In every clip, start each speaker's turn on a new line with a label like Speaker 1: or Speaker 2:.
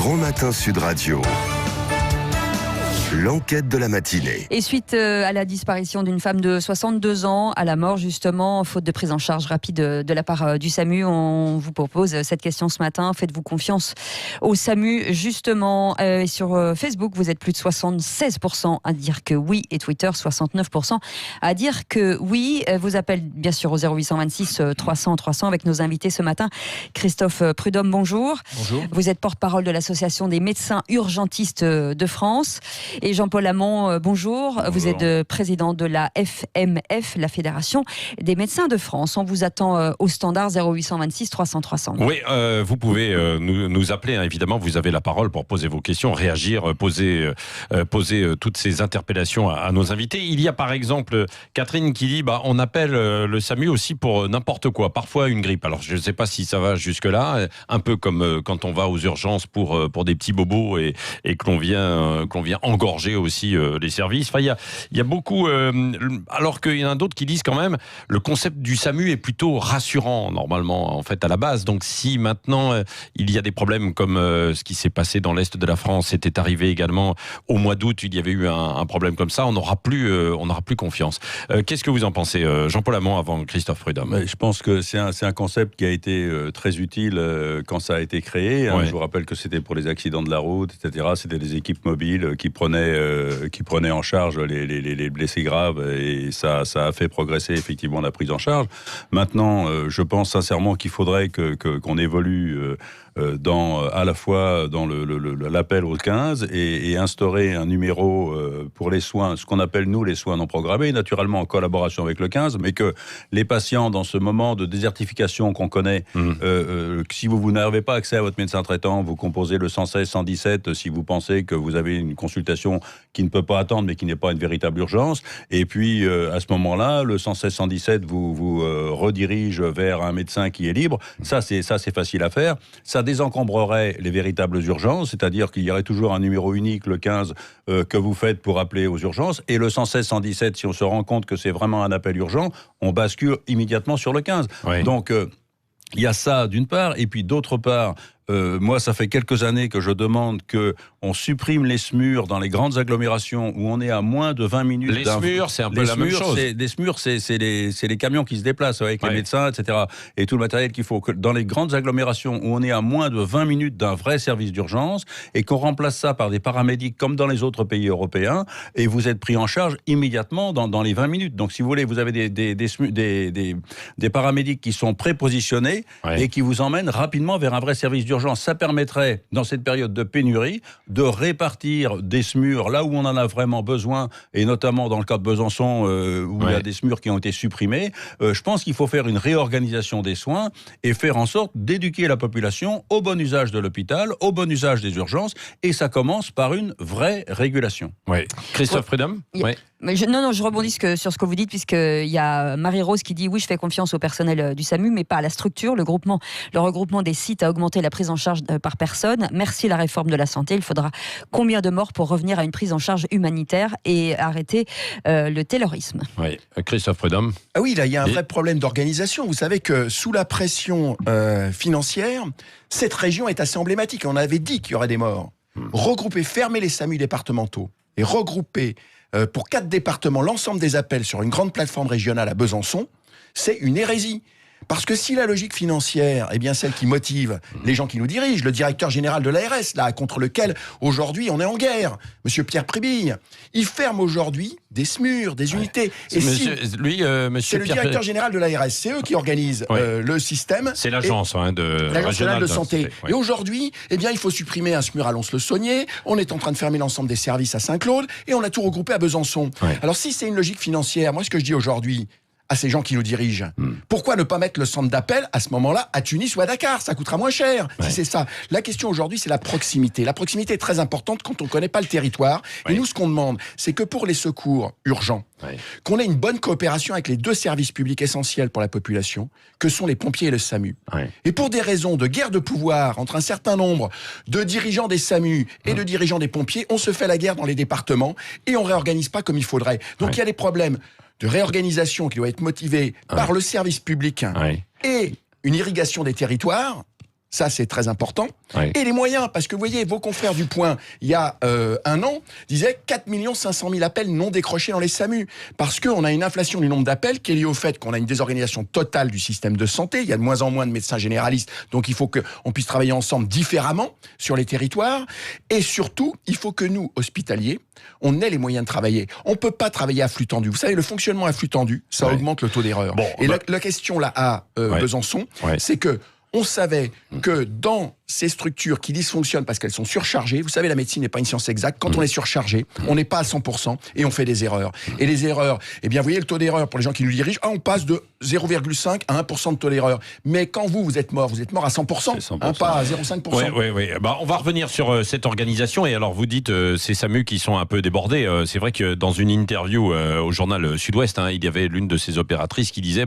Speaker 1: Grand Matin Sud Radio. L'enquête de la matinée.
Speaker 2: Et suite à la disparition d'une femme de 62 ans, à la mort justement, faute de prise en charge rapide de la part du SAMU, on vous propose cette question ce matin. Faites-vous confiance au SAMU justement? Et sur Facebook, vous êtes plus de 76% à dire que oui, et Twitter 69% à dire que oui. Vous appelez bien sûr au 0826 300 300 avec nos invités ce matin. Christophe Prudhomme, bonjour.
Speaker 3: Bonjour.
Speaker 2: Vous êtes porte-parole de l'Association des médecins urgentistes de France. Et Jean-Paul Hamon, bonjour.
Speaker 3: Bonjour.
Speaker 2: Vous êtes président de la FMF, la Fédération des médecins de France. On vous attend au standard 0826 300 300.
Speaker 3: Oui, vous pouvez nous appeler, hein, évidemment, vous avez la parole pour poser vos questions, réagir, poser toutes ces interpellations à nos invités. Il y a par exemple Catherine qui dit on appelle le SAMU aussi pour n'importe quoi, parfois une grippe. Alors je ne sais pas si ça va jusque-là, un peu comme quand on va aux urgences pour des petits bobos et que l'on vient engorger aussi les services. Enfin, il y a beaucoup, alors qu'il y en a d'autres qui disent quand même le concept du SAMU est plutôt rassurant normalement en fait à la base. Donc si maintenant il y a des problèmes comme ce qui s'est passé dans l'est de la France, c'était arrivé également au mois d'août, il y avait eu un problème comme ça, on n'aura plus confiance. Qu'est-ce que vous en pensez, Jean-Paul Hamon, avant Christophe Prudhomme?
Speaker 4: Je pense que c'est un concept qui a été très utile quand ça a été créé.
Speaker 3: Ouais.
Speaker 4: Je vous rappelle que c'était pour les accidents de la route, etc. C'était des équipes mobiles qui prenaient en charge les blessés graves, et ça a fait progresser effectivement la prise en charge. Maintenant, je pense sincèrement qu'il faudrait qu'on évolue à la fois dans l'appel au 15 et instaurer un numéro pour les soins, ce qu'on appelle nous les soins non programmés, naturellement en collaboration avec le 15, mais que les patients dans ce moment de désertification qu'on connaît, si vous n'avez pas accès à votre médecin traitant, vous composez le 116 117 si vous pensez que vous avez une consultation qui ne peut pas attendre mais qui n'est pas une véritable urgence, et puis à ce moment-là le 116 117 vous redirige vers un médecin qui est libre. Ça c'est facile à faire. Ça désencombrerait les véritables urgences, c'est-à-dire qu'il y aurait toujours un numéro unique, le 15, que vous faites pour appeler aux urgences, et le 116 117, si on se rend compte que c'est vraiment un appel urgent, on bascule immédiatement sur le 15.
Speaker 3: Oui.
Speaker 4: Donc il y a ça d'une part, et puis d'autre part, moi, ça fait quelques années que je demande qu'on supprime les SMUR dans les grandes agglomérations où on est à moins de 20 minutes.
Speaker 3: Les SMUR, c'est un peu la même chose.
Speaker 4: Les SMUR, c'est les camions qui se déplacent avec les médecins, etc. Et tout le matériel qu'il faut. Dans les grandes agglomérations où on est à moins de 20 minutes d'un vrai service d'urgence et qu'on remplace ça par des paramédics comme dans les autres pays européens, et vous êtes pris en charge immédiatement dans les 20 minutes. Donc, si vous voulez, vous avez des paramédics qui sont prépositionnés et qui vous emmènent rapidement vers un vrai service d'urgence. Ça permettrait, dans cette période de pénurie, de répartir des SMUR là où on en a vraiment besoin, et notamment dans le cas de Besançon, où il y a des SMUR qui ont été supprimés. Je pense qu'il faut faire une réorganisation des soins et faire en sorte d'éduquer la population au bon usage de l'hôpital, au bon usage des urgences, et ça commence par une vraie régulation.
Speaker 3: Oui. Christophe Prudhomme?
Speaker 2: Mais je rebondis sur ce que vous dites, puisqu'il y a Marie-Rose qui dit oui, je fais confiance au personnel du SAMU, mais pas à la structure. Le regroupement des sites a augmenté la prise en charge par personne. Merci la réforme de la santé. Il faudra combien de morts pour revenir à une prise en charge humanitaire et arrêter le taylorisme?
Speaker 3: Oui. Christophe Prudhomme?
Speaker 5: Ah oui, là, il y a un vrai problème d'organisation. Vous savez que sous la pression financière, cette région est assez emblématique. On avait dit qu'il y aurait des morts. Regrouper, fermer les SAMU départementaux et regrouper pour 4 départements l'ensemble des appels sur une grande plateforme régionale à Besançon, c'est une hérésie. Parce que si la logique financière est bien celle qui motive les gens qui nous dirigent, le directeur général de l'ARS, là, contre lequel aujourd'hui on est en guerre, Monsieur Pierre Pribille, il ferme aujourd'hui des SMUR, des unités. Et
Speaker 3: monsieur
Speaker 5: c'est le directeur général de l'ARS, c'est eux qui organisent le système.
Speaker 3: C'est l'agence
Speaker 5: régionale de santé.
Speaker 3: Ouais.
Speaker 5: Et aujourd'hui, il faut supprimer un SMUR à Lons-le-Saunier, on est en train de fermer l'ensemble des services à Saint-Claude, et on a tout regroupé à Besançon.
Speaker 3: Ouais.
Speaker 5: Alors si c'est une logique financière, moi ce que je dis aujourd'hui à ces gens qui nous dirigent, pourquoi ne pas mettre le centre d'appel à ce moment-là à Tunis ou à Dakar? Ça coûtera moins cher, si c'est ça. La question aujourd'hui, c'est la proximité. La proximité est très importante quand on ne connaît pas le territoire. Et nous, ce qu'on demande, c'est que pour les secours urgents, qu'on ait une bonne coopération avec les 2 services publics essentiels pour la population, que sont les pompiers et le SAMU. Et pour des raisons de guerre de pouvoir entre un certain nombre de dirigeants des SAMU et de dirigeants des pompiers, on se fait la guerre dans les départements et on réorganise pas comme il faudrait. Donc il y a des problèmes de réorganisation qui doit être motivée par le service public et une irrigation des territoires. Ça, c'est très important.
Speaker 3: Ouais.
Speaker 5: Et les moyens, parce que vous voyez, vos confrères du Point, il y a un an, disaient 4 500 000 appels non décrochés dans les SAMU. Parce qu'on a une inflation du nombre d'appels qui est liée au fait qu'on a une désorganisation totale du système de santé. Il y a de moins en moins de médecins généralistes. Donc, il faut qu'on puisse travailler ensemble différemment sur les territoires. Et surtout, il faut que nous, hospitaliers, on ait les moyens de travailler. On ne peut pas travailler à flux tendu. Vous savez, le fonctionnement à flux tendu, ça augmente le taux d'erreur.
Speaker 3: Bon,
Speaker 5: et la question là à Besançon, c'est que on savait que dans ces structures qui dysfonctionnent parce qu'elles sont surchargées, vous savez, la médecine n'est pas une science exacte, quand on est surchargé, on n'est pas à 100% et on fait des erreurs. Et les erreurs, eh bien, vous voyez le taux d'erreur pour les gens qui nous dirigent, on passe de 0,5 à 1% de taux d'erreur. Mais quand vous êtes mort à 100%, pas à 0,5%.
Speaker 3: Oui. Bah, on va revenir sur cette organisation. Et alors, vous dites ces SAMU qui sont un peu débordés. C'est vrai que dans une interview au journal Sud-Ouest, il y avait l'une de ces opératrices qui disait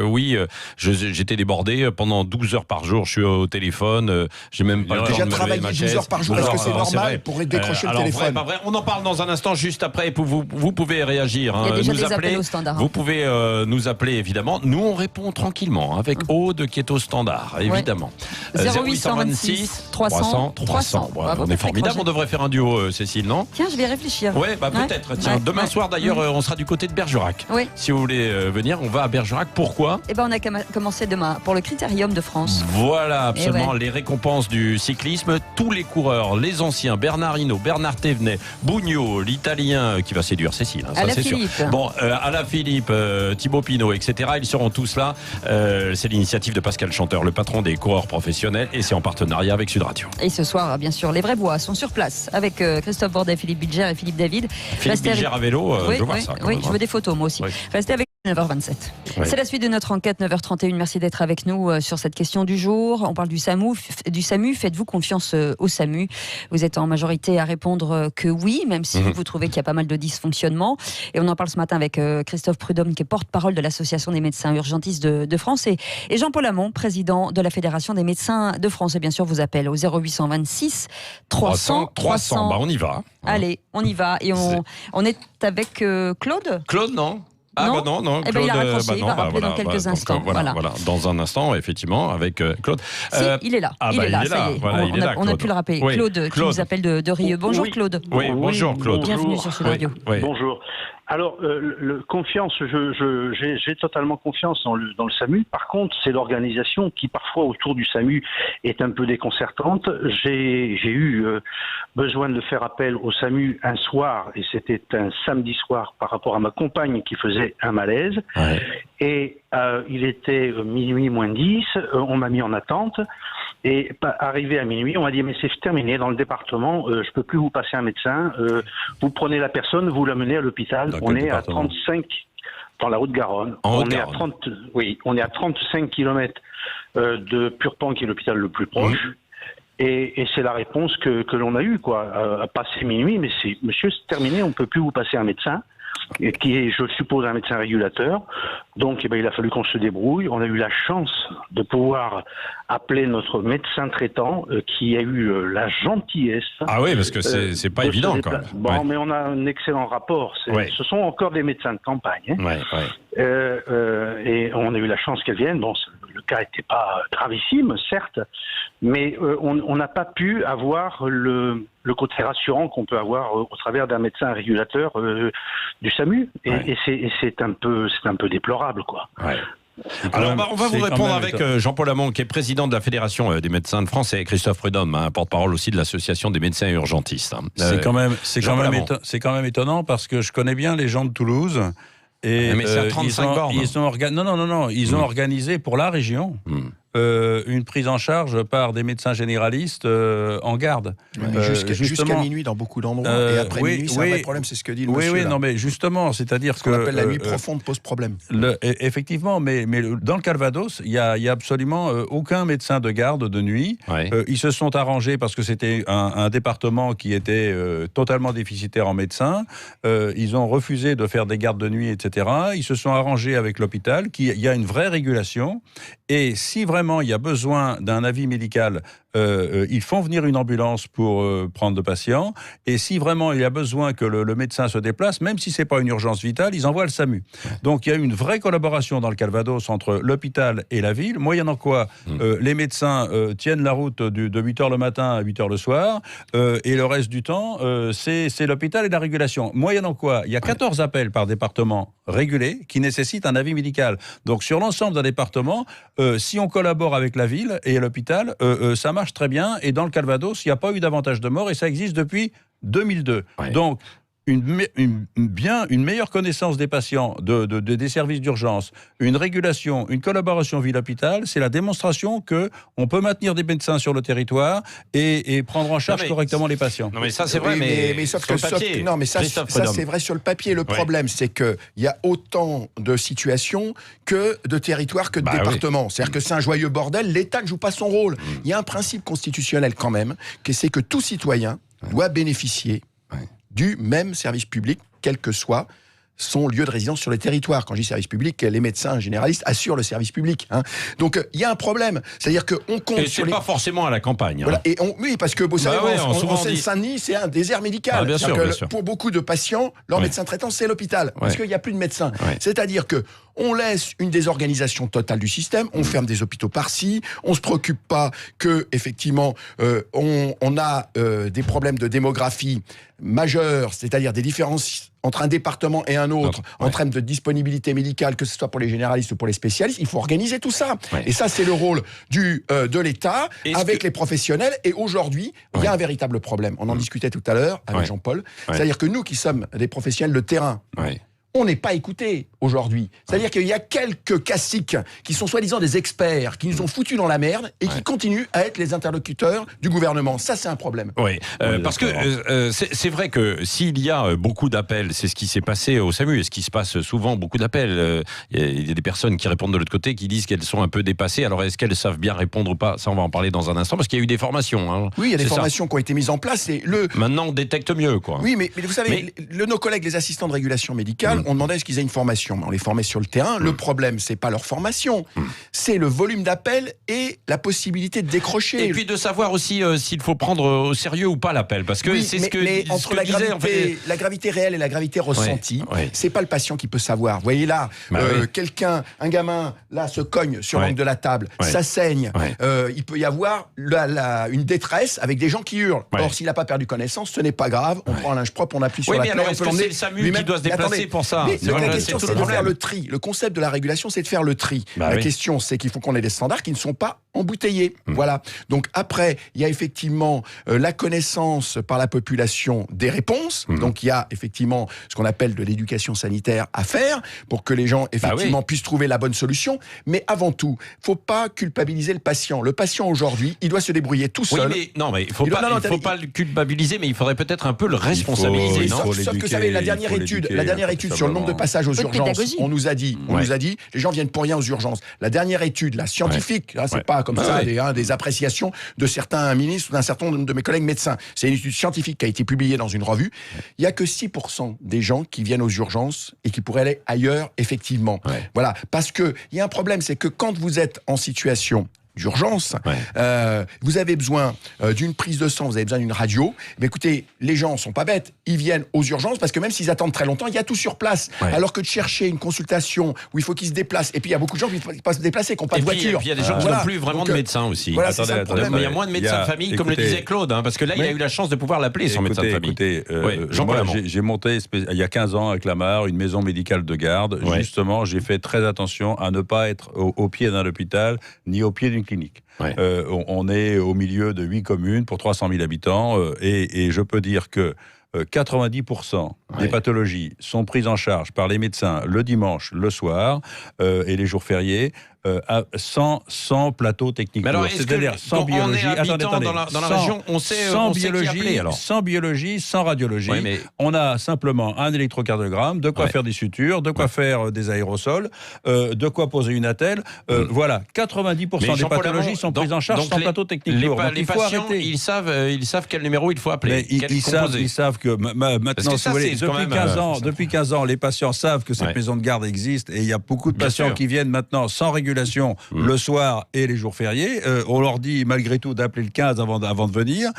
Speaker 3: oui, j'étais débordé pendant 12 heures par jour, je suis au téléphone, j'ai même pas le temps de me lever de ma chaise.
Speaker 5: Déjà travailler 12 heures par jour, est-ce que c'est normal pour décrocher le téléphone?
Speaker 3: Vrai, pas vrai. On en parle dans un instant, juste après. Vous pouvez réagir.
Speaker 2: Il y a déjà
Speaker 3: nous
Speaker 2: des
Speaker 3: appeler.
Speaker 2: appels au standard.
Speaker 3: Vous pouvez nous appeler, évidemment. Nous, on répond tranquillement, avec Aude qui est au standard, évidemment.
Speaker 2: 0826 300 300.
Speaker 3: On est formidable, on devrait faire un duo, Cécile, non?
Speaker 2: Tiens, je vais réfléchir.
Speaker 3: Ouais, peut-être. Tiens, demain soir, d'ailleurs, on sera du côté de Bergerac.
Speaker 2: Oui.
Speaker 3: Si vous voulez venir, on va à Bergerac. Pourquoi?
Speaker 2: On a commencé demain pour le Critérium de France.
Speaker 3: Voilà, absolument. Les récompenses du cyclisme. Tous les coureurs, les anciens, Bernard Hinault, Bernard Thévenet, Bugno, l'Italien qui va séduire Cécile, ça c'est sûr. Bon, Alaphilippe, Thibaut Pinot, etc. Ils seront tous là. C'est l'initiative de Pascal Chanteur, le patron des coureurs professionnels, et c'est en partenariat avec Sud Radio.
Speaker 2: Et ce soir, bien sûr, les vrais bois sont sur place avec Christophe Bordet, Philippe Bilger et Philippe David.
Speaker 3: Philippe Bilger à vélo, je vois ça.
Speaker 2: Oui, je veux des photos moi aussi. Restez avec 9h27. C'est la suite de notre enquête, 9h31. Merci d'être avec nous sur cette question du jour. On parle du SAMU. Faites-vous confiance au SAMU? Vous êtes en majorité à répondre que oui, même si vous trouvez qu'il y a pas mal de dysfonctionnements. Et on en parle ce matin avec Christophe Prudhomme, qui est porte-parole de l'Association des médecins urgentistes de France, et Jean-Paul Hamon, président de la Fédération des médecins de France. Et bien sûr, vous appelle au 0826 300 300.
Speaker 3: On y va.
Speaker 2: Allez, on y va. Et on est avec Claude.
Speaker 3: Claude, non? Non.
Speaker 2: Claude, il a raccroché, il va rappeler dans quelques instants.
Speaker 3: Voilà. Dans un instant, effectivement, avec Claude.
Speaker 2: Si, il est là.
Speaker 3: Il est là. Ça y est.
Speaker 2: On a pu le rappeler.
Speaker 3: Oui.
Speaker 2: Claude, qui nous appelle de Rieux. Bonjour, Claude.
Speaker 3: Oui, bonjour, Claude.
Speaker 2: Bienvenue sur Sud Radio.
Speaker 3: Oui.
Speaker 6: Bonjour. Alors, confiance, j'ai totalement confiance dans le SAMU. Par contre, c'est l'organisation qui, parfois, autour du SAMU, est un peu déconcertante. J'ai eu besoin de faire appel au SAMU un soir, et c'était un samedi soir, par rapport à ma compagne qui faisait un malaise.
Speaker 3: Ouais.
Speaker 6: Et il était minuit moins 10, on m'a mis en attente. Et arrivé à minuit, on m'a dit mais c'est terminé dans le département, je peux plus vous passer un médecin. vous prenez la personne, vous l'amenez à l'hôpital. On est à 35 dans la Haute-Garonne. On est à 35 km de Purpan, qui est l'hôpital le plus proche. Et c'est la réponse que l'on a eue, à passer minuit, mais c'est monsieur, c'est terminé, on peut plus vous passer un médecin. Qui est, je suppose, un médecin régulateur. Donc, il a fallu qu'on se débrouille. On a eu la chance de pouvoir appeler notre médecin traitant, qui a eu la gentillesse.
Speaker 3: Ah oui, parce que c'est pas évident, quand même.
Speaker 6: Bon, mais on a un excellent rapport. Ce sont encore des médecins de campagne. Et on a eu la chance qu'elle vienne. Bon, le cas n'était pas gravissime, certes, mais on n'a pas pu avoir le côté rassurant qu'on peut avoir au travers d'un médecin régulateur du SAMU. Et c'est un peu déplorable, quoi. Ouais.
Speaker 3: Alors, on va vous répondre avec Jean-Paul Hamon, qui est président de la Fédération des médecins de France, et Christophe Prudhomme, porte-parole aussi de l'Association des médecins urgentistes.
Speaker 7: C'est quand même étonnant, parce que je connais bien les gens de Toulouse. Et
Speaker 3: mais c'est à 35 bornes.
Speaker 7: Ils ont organisé pour la région une prise en charge par des médecins généralistes en garde.
Speaker 5: Jusqu'à minuit dans beaucoup d'endroits. Et après minuit, c'est un vrai problème, c'est ce que dit le monsieur.
Speaker 7: Oui, non, mais justement, c'est-à-dire
Speaker 5: ce qu'on appelle la nuit profonde pose problème.
Speaker 7: Effectivement, mais dans le Calvados, il y a absolument aucun médecin de garde de nuit. Ouais. Ils se sont arrangés parce que c'était un département qui était totalement déficitaire en médecins. Ils ont refusé de faire des gardes de nuit, etc. Ils se sont arrangés avec l'hôpital, il y a une vraie régulation. Et si vraiment vraiment il y a besoin d'un avis médical, ils font venir une ambulance pour prendre le patient. Et si vraiment il y a besoin que le médecin se déplace, même si c'est pas une urgence vitale, ils envoient le SAMU. Donc il y a une vraie collaboration dans le Calvados entre l'hôpital et la ville, moyennant quoi les médecins tiennent la route de 8h le matin à 8h le soir, et le reste du temps, c'est l'hôpital et la régulation. Moyennant quoi, il y a 14 appels par département régulés qui nécessitent un avis médical. Donc sur l'ensemble d'un département, si on collabore avec la ville et l'hôpital, ça marche très bien. Et dans le Calvados, il n'y a pas eu davantage de morts et ça existe depuis 2002. Ouais. Donc, une meilleure connaissance des patients, des services d'urgence, une régulation, une collaboration ville-hôpital, c'est la démonstration qu'on peut maintenir des médecins sur le territoire et prendre en charge correctement les patients.
Speaker 3: Non mais ça c'est vrai,
Speaker 5: mais sauf que ça c'est vrai sur le papier. Le problème c'est qu'il y a autant de situations que de territoires que de départements. C'est-à-dire que c'est un joyeux bordel, l'État ne joue pas son rôle. Il y a un principe constitutionnel quand même, c'est que tout citoyen doit bénéficier du même service public, quel que soit son lieu de résidence sur le territoire. Quand je dis service public, les médecins généralistes assurent le service public. Donc, il y a un problème. C'est-à-dire qu'on compte
Speaker 3: et sur pas forcément à la campagne.
Speaker 5: Voilà. Et oui, parce que, vous savez, en Seine-Saint-Denis, c'est un désert médical.
Speaker 3: Bien sûr.
Speaker 5: Pour beaucoup de patients, leur médecin traitant, c'est l'hôpital. Parce qu'il n'y a plus de médecins. C'est-à-dire que on laisse une désorganisation totale du système, on ferme des hôpitaux par-ci, on se préoccupe pas que, effectivement, on a des problèmes de démographie majeurs, c'est-à-dire des différences entre un département et un autre, en termes de disponibilité médicale, que ce soit pour les généralistes ou pour les spécialistes. Il faut organiser tout ça. Et ça, c'est le rôle de l'État avec les professionnels. Et aujourd'hui, il y a un véritable problème. On en discutait tout à l'heure avec Jean-Paul. C'est-à-dire que nous qui sommes des professionnels de terrain, on n'est pas écoutés aujourd'hui. C'est-à-dire qu'il y a quelques caciques qui sont soi-disant des experts, qui nous ont foutus dans la merde et qui continuent à être les interlocuteurs du gouvernement. Ça, c'est un problème.
Speaker 3: Oui, parce que c'est vrai que s'il y a beaucoup d'appels, c'est ce qui s'est passé au SAMU, et ce qui se passe souvent, beaucoup d'appels. Il y a des personnes qui répondent de l'autre côté, qui disent qu'elles sont un peu dépassées. Alors, est-ce qu'elles savent bien répondre ou pas? Ça, on va en parler dans un instant, parce qu'il y a eu des formations.
Speaker 5: Oui, il y a des formations qui ont été mises en place. Et
Speaker 3: Maintenant, on détecte mieux, quoi.
Speaker 5: Oui, mais vous savez, nos collègues, les assistants de régulation médicale, on demandait à ce qu'ils aient une formation. On les formait sur le terrain. Le problème, c'est pas leur formation, c'est le volume d'appels et la possibilité de décrocher.
Speaker 3: Et puis de savoir aussi s'il faut prendre au sérieux ou pas l'appel, parce que c'est
Speaker 5: entre la gravité réelle et la gravité ressentie, c'est pas le patient qui peut savoir. Vous voyez là, un gamin là se cogne sur l'angle de la table, ça saigne. Il peut y avoir une détresse avec des gens qui hurlent. Or, s'il n'a pas perdu connaissance, ce n'est pas grave. On prend un linge propre, on appuie sur la plaie.
Speaker 3: Alors, est-ce que c'est le SAMU qui doit se déplacer pour ça?
Speaker 5: La question, c'est de faire le tri. Le concept de la régulation, c'est de faire le tri. La question, c'est qu'il faut qu'on ait des standards qui ne sont pas embouteillés. Voilà. Donc après, il y a effectivement la connaissance par la population des réponses. Donc il y a effectivement ce qu'on appelle de l'éducation sanitaire à faire pour que les gens effectivement puissent trouver la bonne solution. Mais avant tout, faut pas culpabiliser le patient. Le patient aujourd'hui, il doit se débrouiller tout seul.
Speaker 3: Oui, mais il faut pas le culpabiliser, mais il faudrait peut-être un peu le responsabiliser.
Speaker 5: Sauf que vous savez, la dernière étude sur le nombre de passages aux urgences, on nous a dit, les gens viennent pour rien aux urgences. La dernière étude, la scientifique, c'est pas comme ça des appréciations de certains ministres ou d'un certain nombre de mes collègues médecins. C'est une étude scientifique qui a été publiée dans une revue. Il y a que 6% des gens qui viennent aux urgences et qui pourraient aller ailleurs, effectivement. Voilà. Parce que il y a un problème, c'est que quand vous êtes en situation d'urgence, vous avez besoin d'une prise de sang, vous avez besoin d'une radio. Mais écoutez, les gens sont pas bêtes, ils viennent aux urgences parce que même s'ils attendent très longtemps, il y a tout sur place. Alors que de chercher une consultation où il faut qu'ils se déplacent, et puis il y a beaucoup de gens qui ne peuvent pas se déplacer, qui n'ont pas de voiture.
Speaker 3: Et puis il y a des gens qui n'ont plus vraiment de médecin aussi.
Speaker 5: Attendez,
Speaker 3: mais il y a moins de médecins de famille, comme le disait Claude, parce que là, il a eu la chance de pouvoir l'appeler son médecin de famille.
Speaker 7: Moi, j'ai monté il y a 15 ans avec Lamar une maison médicale de garde. Justement, j'ai fait très attention à ne pas être au pied d'un hôpital ni au pied d'une clinique. On est au milieu de 8 communes pour 300 000 habitants et je peux dire que 90% des pathologies sont prises en charge par les médecins le dimanche, le soir et les jours fériés. Sans plateau technique.
Speaker 3: C'est-à-dire sans biologie. Attendez. Dans la région, on sait qui appeler, alors.
Speaker 7: Sans biologie, sans radiologie. On a simplement un électrocardiogramme, de quoi faire des sutures, de quoi faire des aérosols, de quoi poser une attelle. Voilà, 90% des pathologies sont prises en charge sans plateau technique lourd.
Speaker 3: Les patients, ils savent quel numéro il faut appeler.
Speaker 7: Ils savent que maintenant, si vous voulez, depuis 15 ans, les patients savent que cette maison de garde existe et il y a beaucoup de patients qui viennent maintenant sans régulation le soir et les jours fériés. On leur dit malgré tout d'appeler le 15 avant de venir,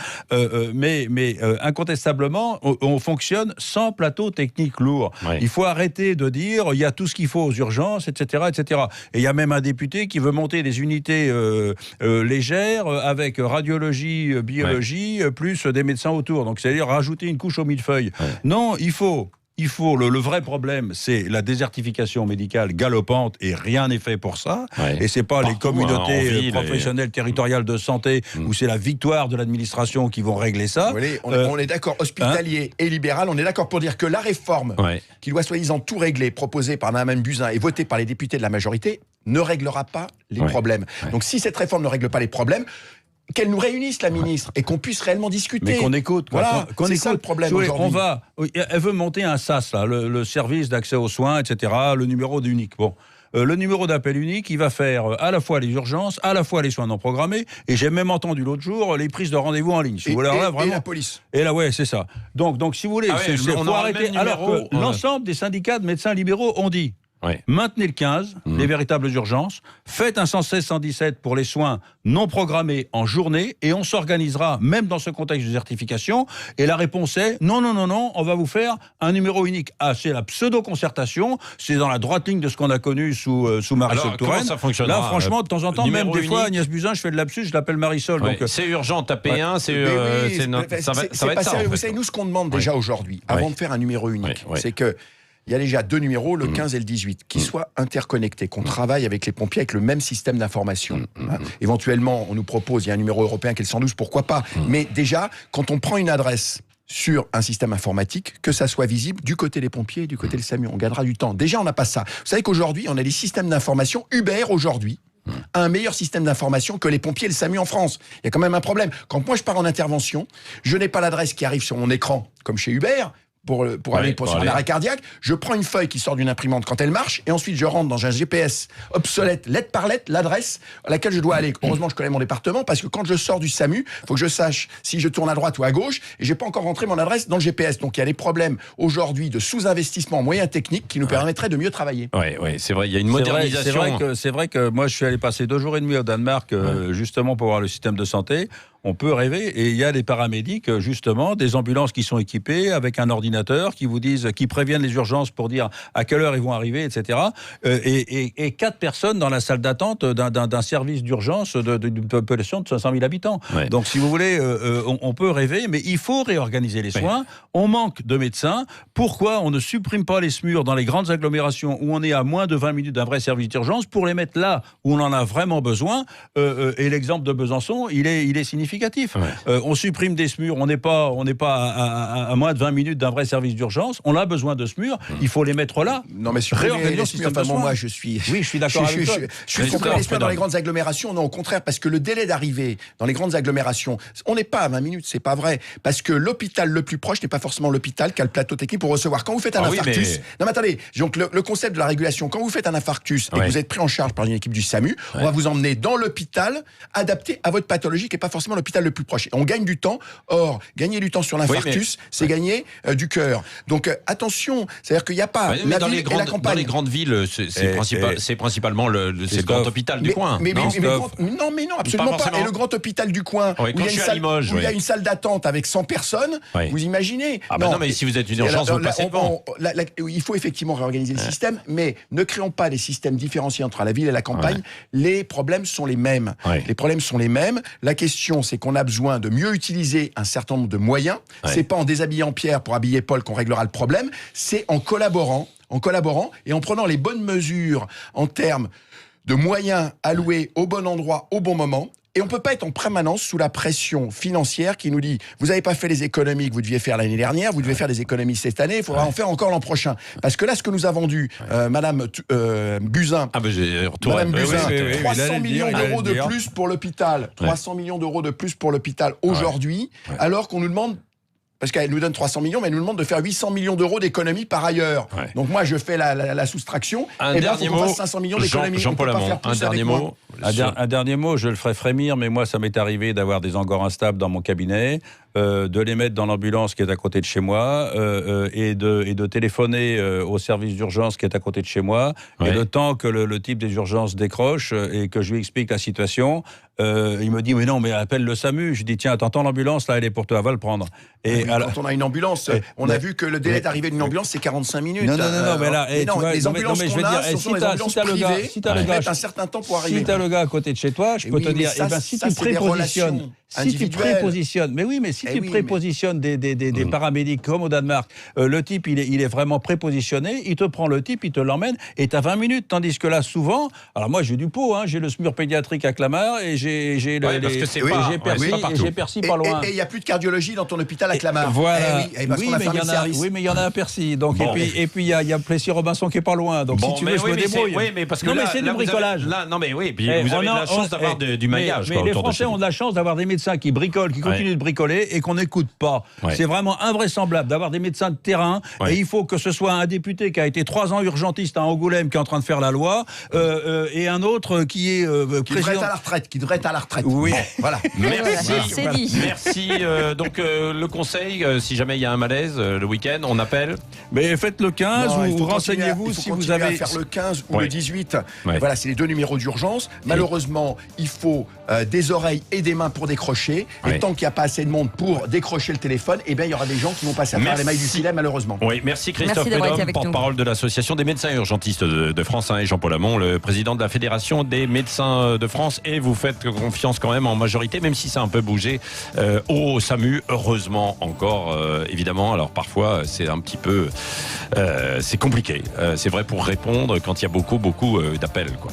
Speaker 7: mais incontestablement, on fonctionne sans plateau technique lourd. Oui. Il faut arrêter de dire il y a tout ce qu'il faut aux urgences, etc., etc. Et il y a même un député qui veut monter des unités légères avec radiologie, biologie, plus des médecins autour. Donc c'est-à-dire rajouter une couche au millefeuille. Ouais. Non, il faut le vrai problème, c'est la désertification médicale galopante et rien n'est fait pour ça. Ouais. Et c'est pas les communautés professionnelles territoriales de santé où c'est la victoire de l'administration qui vont régler ça.
Speaker 5: Voyez, on est d'accord, hospitalier et libéral, on est d'accord pour dire que la réforme qui doit soi-disant tout régler, proposée par Mme Buzyn et votée par les députés de la majorité, ne réglera pas les problèmes. Ouais. Donc si cette réforme ne règle pas les problèmes, qu'elle nous réunisse, la ministre, et qu'on puisse réellement discuter.
Speaker 7: Mais qu'on écoute.
Speaker 5: Voilà, c'est ça le problème aujourd'hui.
Speaker 7: Elle veut monter un SAS, là, le service d'accès aux soins, etc., le numéro unique. Bon. Le numéro d'appel unique, il va faire à la fois les urgences, à la fois les soins non programmés, et j'ai même entendu l'autre jour les prises de rendez-vous en ligne.
Speaker 5: Et la police.
Speaker 7: Et là, ouais, c'est ça. Donc, si vous voulez, faut arrêter. Alors que l'ensemble des syndicats de médecins libéraux ont dit maintenez le 15, les véritables urgences, faites un 116-117 pour les soins non programmés en journée, et on s'organisera, même dans ce contexte de désertification. Et la réponse est non, on va vous faire un numéro unique. Ah, c'est la pseudo-concertation, c'est dans la droite ligne de ce qu'on a connu sous Marisol Touraine. Là, franchement, de temps en temps, même des fois, Agnès Buzyn, je fais de lapsus, je l'appelle Marisol. Donc,
Speaker 3: c'est urgent, tapez un, ça va être ça.
Speaker 5: Vous savez, nous, ce qu'on demande déjà aujourd'hui, avant de faire un numéro unique, c'est que il y a déjà 2 numéros, le 15 et le 18, qui soient interconnectés, qu'on travaille avec les pompiers avec le même système d'information. Éventuellement, on nous propose, il y a un numéro européen qui est le 112, pourquoi pas. Mais déjà, quand on prend une adresse sur un système informatique, que ça soit visible du côté des pompiers et du côté des SAMU, on gagnera du temps. Déjà, on n'a pas ça. Vous savez qu'aujourd'hui, on a des systèmes d'information. Uber, aujourd'hui, a un meilleur système d'information que les pompiers et le SAMU en France. Il y a quand même un problème. Quand moi, je pars en intervention, je n'ai pas l'adresse qui arrive sur mon écran, comme chez Uber, pour aller sur un arrêt cardiaque, je prends une feuille qui sort d'une imprimante quand elle marche, et ensuite je rentre dans un GPS obsolète, lettre par lettre, l'adresse à laquelle je dois aller. Heureusement, je connais mon département, parce que quand je sors du SAMU, il faut que je sache si je tourne à droite ou à gauche, et j'ai pas encore rentré mon adresse dans le GPS. Donc il y a des problèmes aujourd'hui de sous-investissement en moyens techniques qui nous permettraient de mieux travailler.
Speaker 3: Oui, c'est vrai, il y a une modernisation.
Speaker 7: C'est vrai que moi, je suis allé passer 2 jours et demi au Danemark, justement pour voir le système de santé. On peut rêver, et il y a des paramédics, justement, des ambulances qui sont équipées avec un ordinateur qui vous disent, qui préviennent les urgences pour dire à quelle heure ils vont arriver, etc. Et 4 personnes dans la salle d'attente d'un service d'urgence d'une population de 500 000 habitants. Ouais. Donc, si vous voulez, on peut rêver, mais il faut réorganiser les soins. On manque de médecins. Pourquoi on ne supprime pas les SMUR dans les grandes agglomérations où on est à moins de 20 minutes d'un vrai service d'urgence pour les mettre là où on en a vraiment besoin? Et l'exemple de Besançon, il est significatif. On supprime des SMUR, on n'est pas à moins de 20 minutes d'un vrai service d'urgence, on a besoin de SMUR, il faut les mettre là.
Speaker 5: Non, mais réorganiser les SMUR, moi je suis d'accord avec toi. Je suis contre les SMUR dans les grandes agglomérations, non, au contraire, parce que le délai d'arrivée dans les grandes agglomérations, on n'est pas à 20 minutes, c'est pas vrai, parce que l'hôpital le plus proche n'est pas forcément l'hôpital qui a le plateau technique pour recevoir. Quand vous faites un infarctus, non mais attendez, donc le concept de la régulation, quand vous faites un infarctus et que vous êtes pris en charge par une équipe du SAMU, on va vous emmener dans l'hôpital adapté à votre pathologie qui n'est pas forcément l'hôpital le plus proche. Et on gagne du temps. Or, gagner du temps sur l'infarctus, c'est gagner du cœur. Donc attention, c'est-à-dire qu'il n'y a pas la ville et la campagne.
Speaker 3: Dans les grandes villes, c'est principalement le grand hôpital du coin.
Speaker 5: Non, absolument pas. Et le grand hôpital du coin, où il y a une salle d'attente avec 100 personnes, vous imaginez?
Speaker 3: Non, mais si vous êtes une urgence, vous passez devant.
Speaker 5: Il faut effectivement réorganiser le système, mais ne créons pas des systèmes différenciés entre la ville et la campagne. Les problèmes sont les mêmes. Les problèmes sont les mêmes. La question, c'est qu'on a besoin de mieux utiliser un certain nombre de moyens. C'est pas en déshabillant Pierre pour habiller Paul qu'on réglera le problème. C'est en collaborant et en prenant les bonnes mesures en termes de moyens alloués au bon endroit, au bon moment. Et on ne peut pas être en permanence sous la pression financière qui nous dit « Vous n'avez pas fait les économies que vous deviez faire l'année dernière, vous devez faire des économies cette année, il faudra en faire encore l'an prochain. » Parce que là, ce que nous a vendu Madame Buzyn, 300 millions d'euros de plus pour l'hôpital, 300 millions d'euros de plus pour l'hôpital aujourd'hui, alors qu'on nous demande... Parce qu'elle nous donne 300 millions, mais elle nous demande de faire 800 millions d'euros d'économies par ailleurs. Donc moi, je fais la soustraction.
Speaker 3: Un dernier mot,
Speaker 5: 500 millions d'économies.
Speaker 3: Jean-Paul Amand, un dernier mot.
Speaker 7: Un dernier mot, je le ferai frémir, mais moi, ça m'est arrivé d'avoir des angores instables dans mon cabinet. de les mettre dans l'ambulance qui est à côté de chez moi et de téléphoner au service d'urgence qui est à côté de chez moi. Et le temps que le type des urgences décroche et que je lui explique la situation, il me dit mais non, mais appelle le SAMU. Je dis tiens, t'entends l'ambulance là, elle est pour toi, va le prendre. Et
Speaker 5: quand on a une ambulance, on a vu que le délai d'arrivée d'une ambulance c'est 45 minutes.
Speaker 7: Non, mais là,
Speaker 5: les ambulances qu'on a, ce sont les ambulances privées qui mettent un certain temps pour arriver.
Speaker 7: Si t'as le gars à côté de chez toi, je peux te dire, si tu prépositionnes. Si tu prépositionnes, mais oui, mais si tu prépositionnes des paramédics comme au Danemark, le type il est vraiment prépositionné, il te prend le type, il te l'emmène et t'as 20 minutes, tandis que là souvent, alors moi j'ai du pot, j'ai le SMUR pédiatrique à Clamart et j'ai Percy pas loin.
Speaker 5: Et il n'y a plus de cardiologie dans ton hôpital à Clamart.
Speaker 7: Voilà.
Speaker 5: Parce qu'on a fermé le service.
Speaker 7: Oui, mais il y en a à Percy. Donc et puis il y a Plessis-Robinson qui est pas loin. Donc si tu veux, je me débrouille.
Speaker 3: Oui, mais parce que
Speaker 7: non, mais c'est du bricolage.
Speaker 3: Non, mais oui, puis vous avez de la chance d'avoir du maillage.
Speaker 7: Mais les Français ont de la chance d'avoir des médecins qui bricolent, qui continuent de bricoler et qu'on n'écoute pas. C'est vraiment invraisemblable d'avoir des médecins de terrain et il faut que ce soit un député qui a été 3 ans urgentiste à Angoulême qui est en train de faire la loi et un autre qui est
Speaker 5: qui devrait être à la retraite.
Speaker 7: Oui,
Speaker 5: voilà.
Speaker 3: Merci. Donc le conseil, si jamais il y a un malaise le week-end, on appelle.
Speaker 7: Mais faites le 15 ou renseignez-vous si vous avez
Speaker 5: à faire le 15 ou le 18. Voilà, c'est les 2 numéros d'urgence. Malheureusement, il faut des oreilles et des mains pour décrocher. Et tant qu'il n'y a pas assez de monde pour décrocher le téléphone, eh bien, il y aura des gens qui vont passer à travers les mailles du filet, malheureusement.
Speaker 3: Oui, merci Christophe Prudhomme, porte-parole de l'association des médecins urgentistes de France, et Jean-Paul Hamon, le président de la Fédération des médecins de France. Et vous faites confiance quand même en majorité, même si ça a un peu bougé, au SAMU, heureusement encore, évidemment. Alors parfois, c'est un petit peu... c'est compliqué. C'est vrai pour répondre quand il y a beaucoup d'appels, quoi.